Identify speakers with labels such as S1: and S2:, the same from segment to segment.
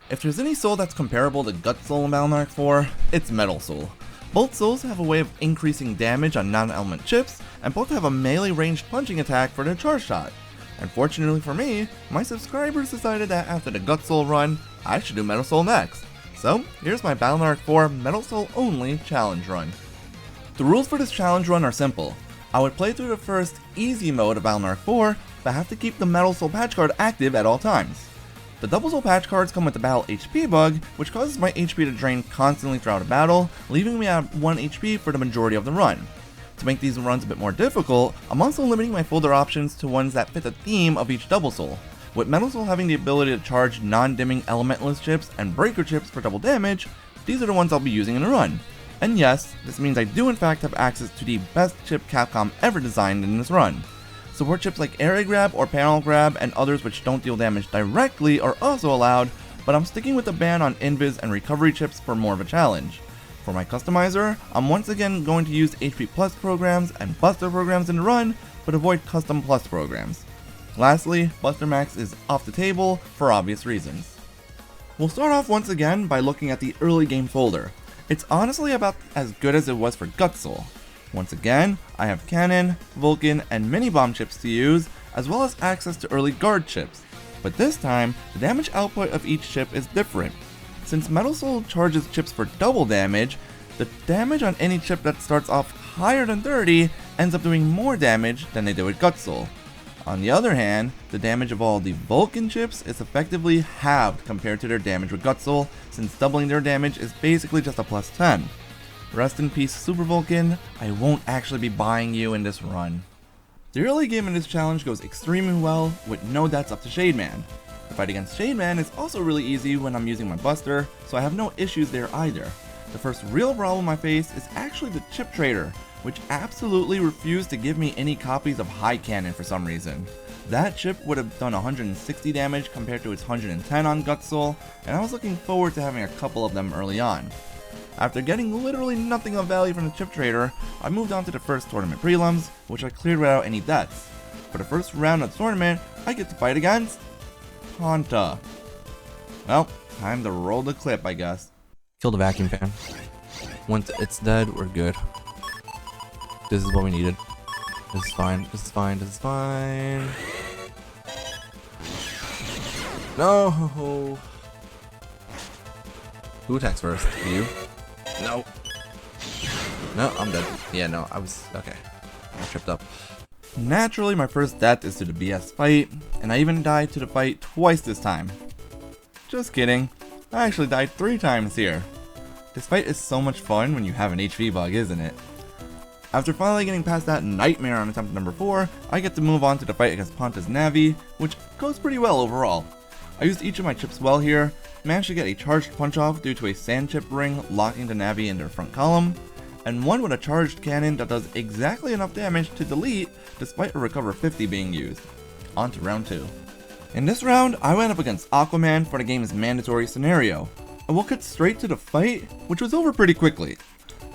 S1: If there's any soul that's comparable to Gut Soul in Balnark 4, it's Metal Soul. Both souls have a way of increasing damage on non-element chips, and both have a melee ranged punching attack for their charge shot. Unfortunately for me, my subscribers decided that after the Gut Soul run, I should do Metal Soul next. So, here's my Balnark 4 Metal Soul only challenge run. The rules for this challenge run are simple. I would play through the first easy mode of Balnark 4, but have to keep the Metal Soul patch card active at all times. The Double Soul patch cards come with the battle HP bug, which causes my HP to drain constantly throughout a battle, leaving me at 1 HP for the majority of the run. To make these runs a bit more difficult, I'm also limiting my folder options to ones that fit the theme of each Double Soul, with Metal Soul having the ability to charge non-dimming elementless chips and breaker chips for double damage. These are the ones I'll be using in the run. And yes, this means I do in fact have access to the best chip Capcom ever designed in this run. Support chips like Area Grab or Panel Grab and others which don't deal damage directly are also allowed, but I'm sticking with the ban on Invis and recovery chips for more of a challenge. For my customizer, I'm once again going to use HP Plus programs and Buster programs in the run, but avoid Custom Plus programs. Lastly, Buster Max is off the table for obvious reasons. We'll start off once again by looking at the early game folder. It's honestly about as good as it was for Gut Soul. Once again, I have Cannon, Vulcan, and Mini Bomb chips to use, as well as access to early guard chips. But this time, the damage output of each chip is different. Since Metal Soul charges chips for double damage, the damage on any chip that starts off higher than 30 ends up doing more damage than they did with Gut Soul. On the other hand, the damage of all the Vulcan chips is effectively halved compared to their damage with Gut Soul, since doubling their damage is basically just a plus 10. Rest in peace, Super Vulcan, I won't actually be buying you in this run. The early game in this challenge goes extremely well, with no deaths up to Shademan. The fight against Shademan is also really easy when I'm using my Buster, so I have no issues there either. The first real problem I face is actually the chip trader, which absolutely refused to give me any copies of High Cannon for some reason. That chip would have done 160 damage compared to its 110 on Gut Soul, and I was looking forward to having a couple of them early on. After getting literally nothing of value from the chip trader, I moved on to the first tournament prelims, which I cleared without any deaths. For the first round of the tournament, I get to fight against Honta. Well, time to roll the clip, I guess.
S2: Kill the vacuum fan. Once it's dead, we're good. This is what we needed. This is fine. This is fine. This is fine. No. Who attacks first? You? No. No, I'm dead. Yeah, no, I was... okay. I tripped up.
S1: Naturally, my first death is to the BS fight, and I even died to the fight twice this time. Just kidding. I actually died 3 times here. This fight is so much fun when you have an HP bug, isn't it? After finally getting past that nightmare on attempt number 4, I get to move on to the fight against Ponta's Navi, which goes pretty well overall. I used each of my chips well here, managed to get a charged punch off due to a sand chip ring locking the Navi in their front column, and one with a charged cannon that does exactly enough damage to delete despite a recover 50 being used. On to round 2. In this round, I went up against Aquaman for the game's mandatory scenario, and we'll cut straight to the fight, which was over pretty quickly.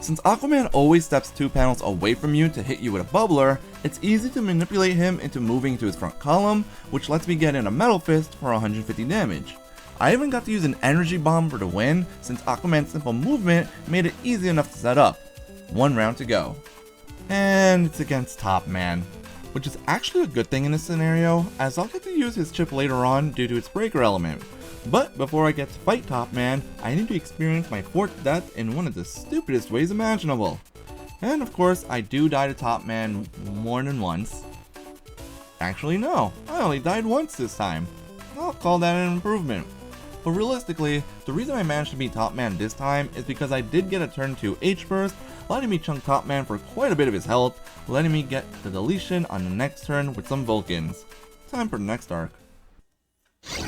S1: Since Aquaman always steps 2 panels away from you to hit you with a bubbler, it's easy to manipulate him into moving to his front column, which lets me get in a Metal Fist for 150 damage. I even got to use an energy bomb for the win, since Aquaman's simple movement made it easy enough to set up. 1 round to go. And it's against Top Man, which is actually a good thing in this scenario, as I'll get to use his chip later on due to its breaker element. But before I get to fight Top Man, I need to experience my 4th death in one of the stupidest ways imaginable. And of course, I do die to Top Man more than once. Actually no, I only died once this time. I'll call that an improvement. But realistically, the reason I managed to beat Top Man this time is because I did get a turn 2 H burst, letting me chunk Top Man for quite a bit of his health, letting me get the deletion on the next turn with some Vulcans. Time for the next arc.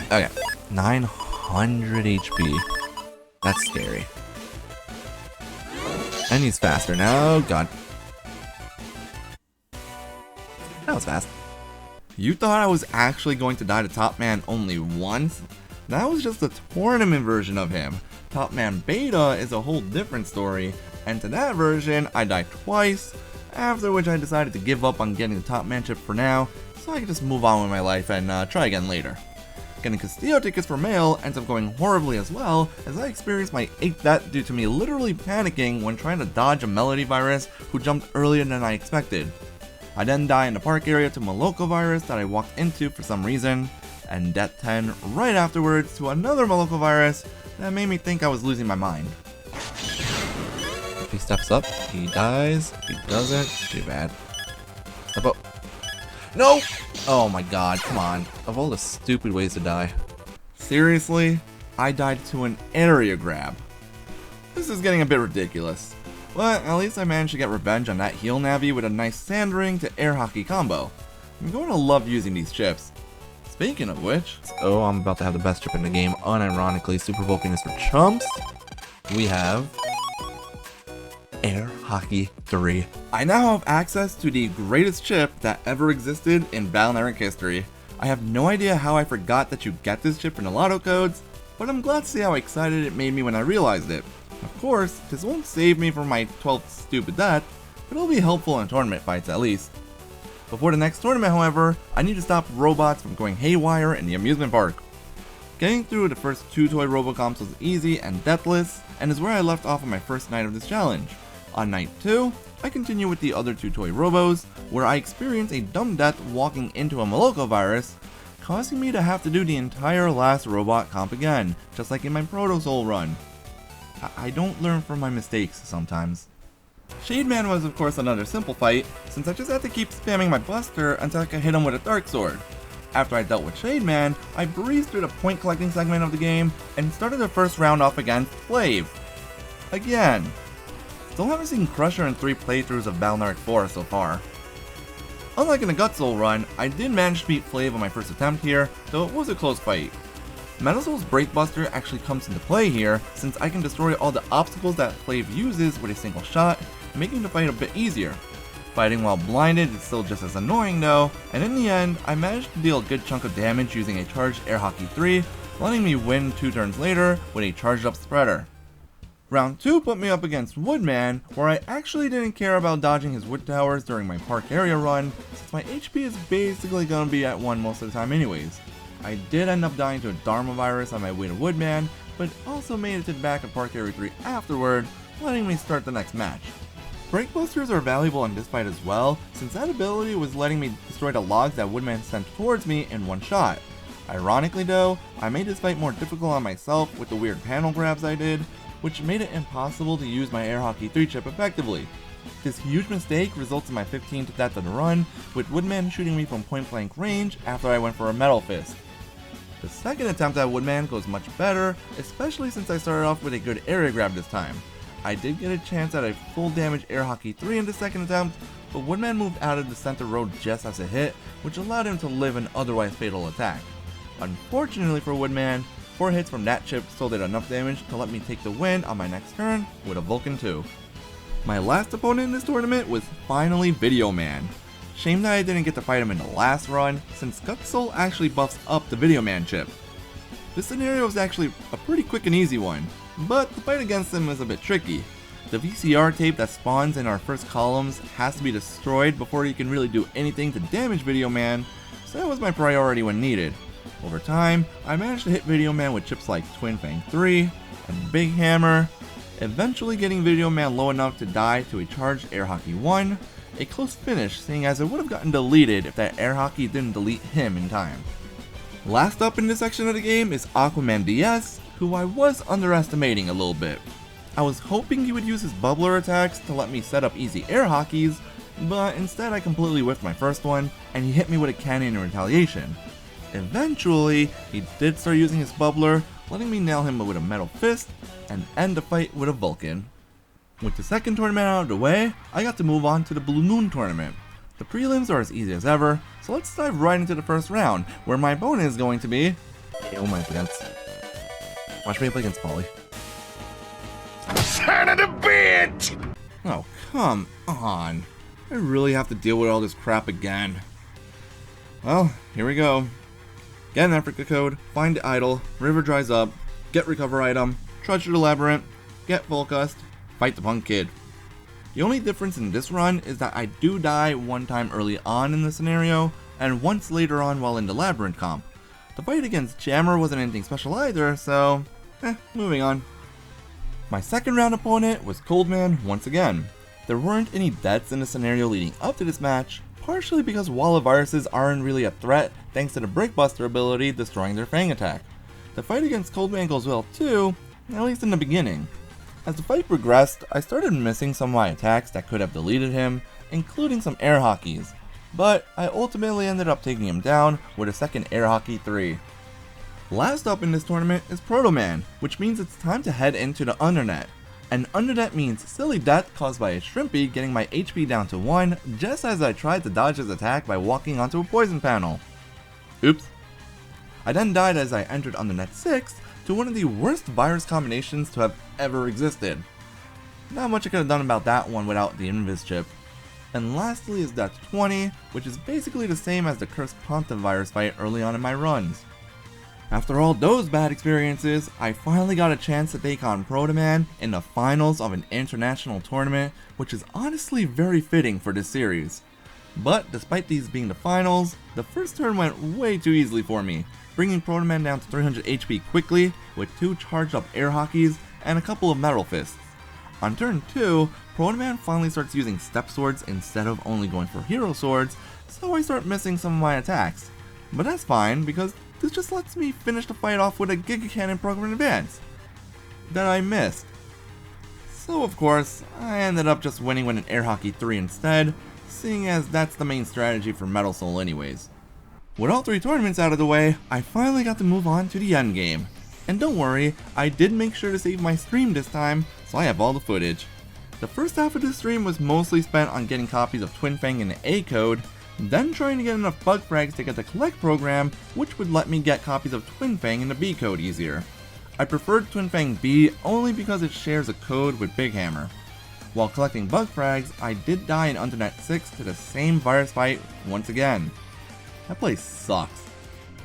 S2: Okay. 900 HP. That's scary. And he's faster now. Oh god. That was fast.
S1: You thought I was actually going to die to Top Man only once? That was just a tournament version of him. Top Man Beta is a whole different story, and to that version I died twice, after which I decided to give up on getting the Top Man chip for now, so I could just move on with my life and try again later. Getting Castillo tickets for mail ends up going horribly as well, as I experienced my 8th death due to me literally panicking when trying to dodge a Melody virus who jumped earlier than I expected. I then die in the park area to Moloko virus that I walked into for some reason, and death 10 right afterwards to another Moloko virus that made me think I was losing my mind.
S2: If he steps up, he dies. If he doesn't, too bad. Step up. No! Oh my god, come on. Of all the stupid ways to die.
S1: Seriously? I died to an area grab. This is getting a bit ridiculous. But at least I managed to get revenge on that heal Navi with a nice sand ring to air hockey combo. I'm going to love using these chips. Speaking of which...
S2: Oh, I'm about to have the best chip in the game. Unironically, Super Vulcan is for chumps. We have... Air Hockey 3.
S1: I now have access to the greatest chip that ever existed in Battle Network history. I have no idea how I forgot that you get this chip in the lotto codes, but I'm glad to see how excited it made me when I realized it. Of course, this won't save me from my 12th stupid death, but it'll be helpful in tournament fights at least. Before the next tournament, however, I need to stop robots from going haywire in the amusement park. Getting through the first 2 toy Robocomps was easy and deathless, and is where I left off on my first night of this challenge. On night 2, I continue with the other 2 toy Robos, where I experience a dumb death walking into a Moloko virus, causing me to have to do the entire last robot comp again, just like in my Proto Soul run. I don't learn from my mistakes sometimes. Shademan was of course another simple fight, since I just had to keep spamming my buster until I could hit him with a Dark Sword. After I dealt with Shademan, I breezed through the point collecting segment of the game, and started the first round off against Flav. Again. Still haven't seen Crusher in 3 playthroughs of Battle Network 4 so far. Unlike in the Gut Soul run, I did manage to beat Flav on my first attempt here, though it was a close fight. Metal Soul's Breakbuster actually comes into play here, since I can destroy all the obstacles that Flav uses with a single shot, making the fight a bit easier. Fighting while blinded is still just as annoying though, and in the end, I managed to deal a good chunk of damage using a charged Air Hockey 3, letting me win 2 turns later with a charged up spreader. Round 2 put me up against Woodman, where I actually didn't care about dodging his wood towers during my park area run, since my HP is basically gonna be at 1 most of the time anyways. I did end up dying to a Dharma virus on my way to Woodman, but also made it to the back of Park Area 3 afterward, letting me start the next match. Breakbusters are valuable in this fight as well, since that ability was letting me destroy the logs that Woodman sent towards me in 1 shot. Ironically though, I made this fight more difficult on myself with the weird panel grabs I did, which made it impossible to use my Air Hockey 3 chip effectively. This huge mistake results in my 15th death of the run, with Woodman shooting me from point blank range after I went for a Metal Fist. The second attempt at Woodman goes much better, especially since I started off with a good area grab this time. I did get a chance at a full damage Air Hockey 3 in the second attempt, but Woodman moved out of the center road just as it hit, which allowed him to live an otherwise fatal attack. Unfortunately for Woodman, 4 hits from that chip still did enough damage to let me take the win on my next turn with a Vulcan 2. My last opponent in this tournament was finally Video Man. Shame that I didn't get to fight him in the last run, since Gut Soul actually buffs up the Video Man chip. This scenario was actually a pretty quick and easy one, but the fight against him is a bit tricky. The VCR tape that spawns in our first columns has to be destroyed before you can really do anything to damage Video Man, so that was my priority when needed. Over time, I managed to hit Video Man with chips like Twin Fang 3 and Big Hammer, eventually getting Video Man low enough to die to a charged Air Hockey 1, a close finish seeing as it would have gotten deleted if that Air Hockey didn't delete him in time. Last up in this section of the game is Aquaman DS, who I was underestimating a little bit. I was hoping he would use his bubbler attacks to let me set up easy Air Hockeys, but instead I completely whiffed my first one, and he hit me with a cannon in retaliation. Eventually, he did start using his bubbler, letting me nail him with a Metal Fist, and end the fight with a Vulcan. With the second tournament out of the way, I got to move on to the Blue Moon tournament. The prelims are as easy as ever, so let's dive right into the first round, where my opponent is going to be...
S2: Oh my god. Watch me play against Polly.
S3: Son of a bitch!
S1: Oh, come on. I really have to deal with all this crap again. Well, here we go. Get an Africa code, find the idol, river dries up, get recover item, trudge through the labyrinth, get full cust, fight the punk kid. The only difference in this run is that I do die one time early on in the scenario, and once later on while in the labyrinth comp. The fight against Jammer wasn't anything special either, so moving on. My second round opponent was Coldman once again. There weren't any deaths in the scenario leading up to this match, partially because wall of viruses aren't really a threat thanks to the Brickbuster ability destroying their Fang attack. The fight against Coldman goes well too, at least in the beginning. As the fight progressed, I started missing some of my attacks that could have deleted him, including some air hockeys, but I ultimately ended up taking him down with a second air hockey 3. Last up in this tournament is Proto Man, which means it's time to head into the Undernet. And Undernet means silly death caused by a Shrimpy getting my HP down to 1 just as I tried to dodge his attack by walking onto a poison panel. Oops. I then died as I entered Undernet 6 to one of the worst virus combinations to have ever existed. Not much I could have done about that one without the Invis chip. And lastly is Death 20, which is basically the same as the Cursed Pontiff virus fight early on in my runs. After all those bad experiences, I finally got a chance to take on Proto Man in the finals of an international tournament, which is honestly very fitting for this series. But despite these being the finals, the first turn went way too easily for me, bringing Proto Man down to 300 HP quickly with 2 charged up air hockeys and a couple of metal fists. On turn 2, Proto Man finally starts using step swords instead of only going for hero swords, so I start missing some of my attacks. But that's fine because this just lets me finish the fight off with a Giga Cannon program in advance that I missed. So of course, I ended up just winning with an air hockey 3 instead, seeing as that's the main strategy for Metal Soul anyways. With all 3 tournaments out of the way, I finally got to move on to the end game. And don't worry, I did make sure to save my stream this time, so I have all the footage. The first half of this stream was mostly spent on getting copies of Twin Fang in the A code, then trying to get enough bug frags to get the collect program, which would let me get copies of Twin Fang in the B code easier. I preferred Twin Fang B only because it shares a code with Big Hammer. While collecting bug frags, I did die in Undernet 6 to the same virus fight once again. That place sucks.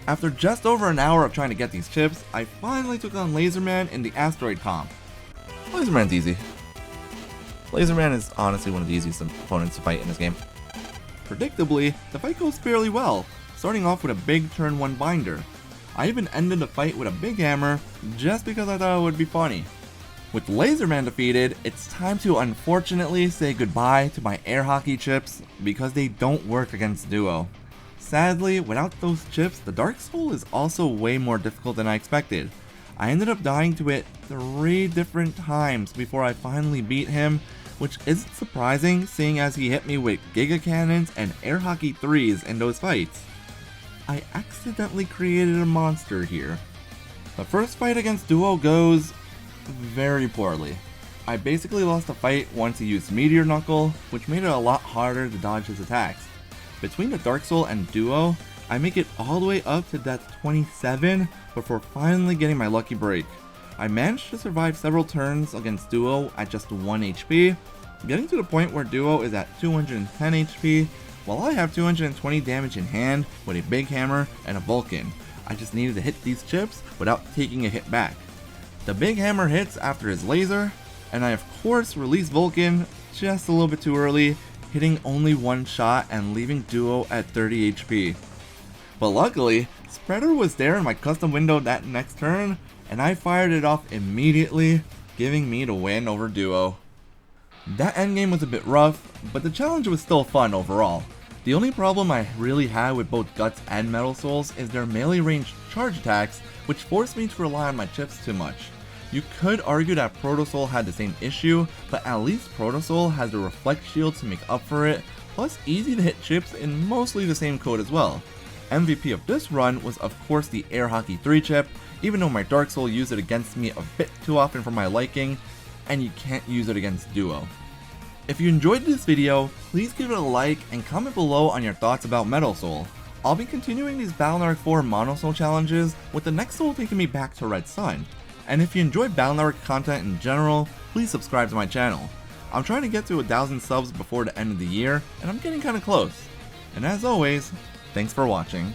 S1: After just over an hour of trying to get these chips, I finally took on Laserman in the Asteroid comp. Laserman's easy. Laserman is honestly one of the easiest opponents to fight in this game. Predictably, the fight goes fairly well, starting off with a big turn 1 binder. I even ended the fight with a big hammer just because I thought it would be funny. With Laserman defeated, it's time to unfortunately say goodbye to my air hockey chips because they don't work against Duo. Sadly, without those chips, the Dark Soul is also way more difficult than I expected. I ended up dying to it 3 different times before I finally beat him, which isn't surprising seeing as he hit me with Giga Cannons and Air Hockey 3s in those fights. I accidentally created a monster here. The first fight against Duo goes very poorly. I basically lost the fight once he used Meteor Knuckle, which made it a lot harder to dodge his attacks. Between the Dark Soul and Duo, I make it all the way up to Death 27 before finally getting my lucky break. I managed to survive several turns against Duo at just 1 HP, getting to the point where Duo is at 210 HP, while I have 220 damage in hand with a big hammer and a Vulcan. I just needed to hit these chips without taking a hit back. The big hammer hits after his laser, and I of course release Vulcan just a little bit too early, hitting only 1 shot and leaving Duo at 30 HP. But luckily, Spreader was there in my custom window that next turn, and I fired it off immediately, giving me the win over Duo. That endgame was a bit rough, but the challenge was still fun overall. The only problem I really had with both Guts and Metal Souls is their melee ranged charge attacks, which forced me to rely on my chips too much. You could argue that Proto Soul had the same issue, but at least Proto Soul has the reflect shield to make up for it, plus easy to hit chips in mostly the same code as well. MVP of this run was of course the Air Hockey 3 chip, even though my Dark Soul used it against me a bit too often for my liking, and you can't use it against Duo. If you enjoyed this video, please give it a like and comment below on your thoughts about Metal Soul. I'll be continuing these BN4 Mono Soul challenges, with the next soul taking me back to Red Sun. And if you enjoy BN4 content in general, please subscribe to my channel. I'm trying to get to 1,000 subs before the end of the year, and I'm getting kinda close. And as always, thanks for watching.